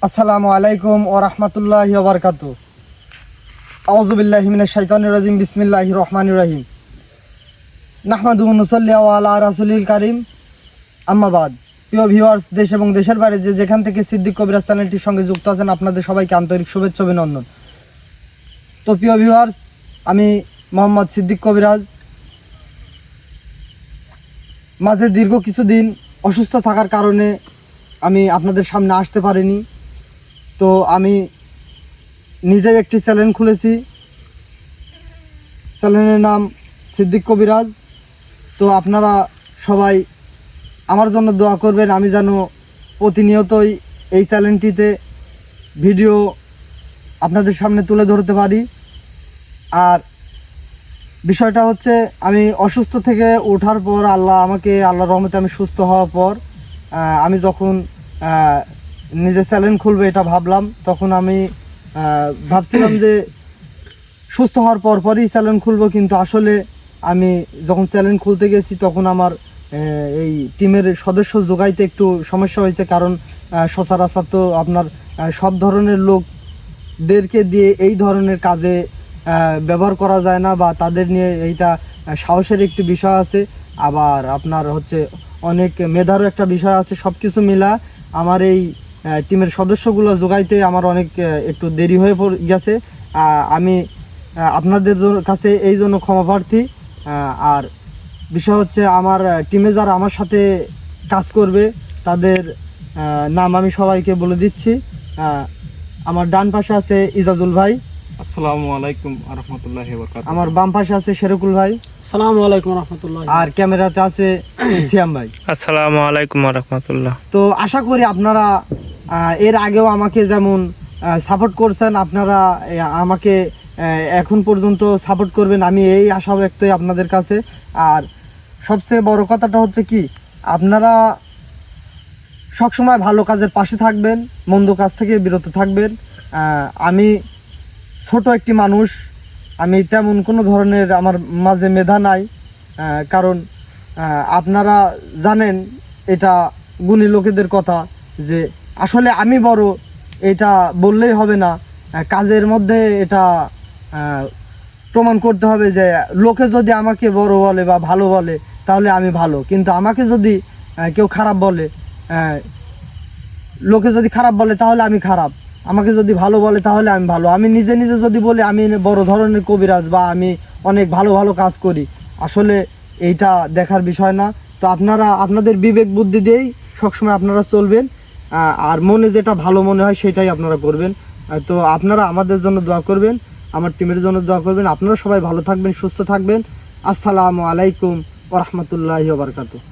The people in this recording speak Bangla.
আসসালামু আলাইকুম ওয়া রাহমাতুল্লাহি ওয়া বারাকাতুহু। আউযু বিল্লাহি মিনাশ শাইতানির রাজিম। বিসমিল্লাহির রহমানির রহিম। নাহমাদুহু ওয়া নুসাল্লি আলা রাসূলিল কারীম। আম্মা বাদ। প্রিয় ভিউয়ার্স, দেশ এবং দেশের বাইরে যেখান থেকে সিদ্দিক কবিরাজ চ্যানেলটির সঙ্গে যুক্ত আছেন, আপনাদের সবাইকে আন্তরিক শুভেচ্ছা অভিনন্দন। তো প্রিয় ভিউয়ার্স, আমি মোহাম্মদ সিদ্দিক কবিরাজ মাঝে দীর্ঘ কিছুদিন অসুস্থ থাকার কারণে আমি আপনাদের সামনে আসতে পারিনি। তো আমি নিজেই একটি চ্যানেল খুলেছি, চ্যানেলের নাম সিদ্দিক কবিরাজ। তো আপনারা সবাই আমার জন্য দোয়া করবেন, আমি যেন প্রতিনিয়তই এই চ্যানেলটিতে ভিডিও আপনাদের সামনে তুলে ধরতে পারি। আর বিষয়টা হচ্ছে, আমি অসুস্থ থেকে ওঠার পর আল্লাহর রহমতে আমি সুস্থ হওয়ার পর আমি যখন নিজে চ্যানেল খুলবো এটা ভাবলাম, তখন আমি ভাবছিলাম যে সুস্থ হওয়ার পরই চ্যানেল খুলবো। কিন্তু আসলে আমি যখন চ্যানেল খুলতে গেছি তখন আমার এই টিমের সদস্য জোগাইতে একটু সমস্যা হয়েছে। কারণ সচরাচর তো আপনার সব ধরনের লোকদেরকে দিয়ে এই ধরনের কাজে ব্যবহার করা যায় না, বা তাদের নিয়ে এইটা সাহসের একটি বিষয় আছে, আবার আপনার হচ্ছে অনেক মেধারও একটা বিষয় আছে। সব কিছু মিলা আমার এই টিমের সদস্যগুলো জোগাইতে আমার অনেক একটু দেরি হয়ে গেছে। আমি আপনাদের কাছে এই জন্য ক্ষমা প্রার্থী। আর বিষয় হচ্ছে, আমার টিমে যারা আমার সাথে কাজ করবে তাদের নাম আমি সবাইকে বলে দিচ্ছি। আমার ডান পাশে আছে ইজাজুল ভাই। আসসালামু আলাইকুম ওয়া রাহমাতুল্লাহি ওয়া বারাকাতুহু। আমার বাম পাশে আছে শেরকুল ভাই। আসসালামু আলাইকুম ওয়া রাহমাতুল্লাহ। আর ক্যামেরাতে আছে সিয়াম ভাই। আসসালামু আলাইকুম ওয়া রাহমাতুল্লাহ। তো আশা করি আপনারা এর আগেও আমাকে যেমন সাপোর্ট করছেন, আপনারা আমাকে এখন পর্যন্ত সাপোর্ট করবেন, আমি এই আশা ব্যক্তই আপনাদের কাছে। আর সবচেয়ে বড় কথাটা হচ্ছে কি, আপনারা সবসময় ভালো কাজের পাশে থাকবেন, মন্দ কাজ থেকে বিরত থাকবেন। আমি ছোট একটি মানুষ, আমি তেমন কোনো ধরনের আমার মাঝে মেধা নাই। কারণ আপনারা জানেন, এটা গুণী লোকেদের কথা, যে আসলে আমি বড় এটা বললেই হবে না, কাজের মধ্যে এটা প্রমাণ করতে হবে। যে লোকে যদি আমাকে বড় বলে বা ভালো বলে তাহলে আমি ভালো, কিন্তু আমাকে যদি কেউ খারাপ বলে, লোকে যদি খারাপ বলে তাহলে আমি খারাপ, আমাকে যদি ভালো বলে তাহলে আমি ভালো। আমি নিজে নিজে যদি বলি আমি বড় ধরনের কবিরাজ বা আমি অনেক ভালো ভালো কাজ করি, আসলে এইটা দেখার বিষয় না। তো আপনারা আপনাদের বিবেক বুদ্ধি দিয়েই সবসময় আপনারা চলবেন, আর মনে যেটা ভালো মনে হয় সেটাই আপনারা করবেন। তো আপনারা আমাদের জন্য দোয়া করবেন, আমার টিমের জন্য দোয়া করবেন। আপনারা সবাই ভালো থাকবেন, সুস্থ থাকবেন। আসসালামু আলাইকুম ওয়া রাহমাতুল্লাহি ওয়া বারাকাতুহু।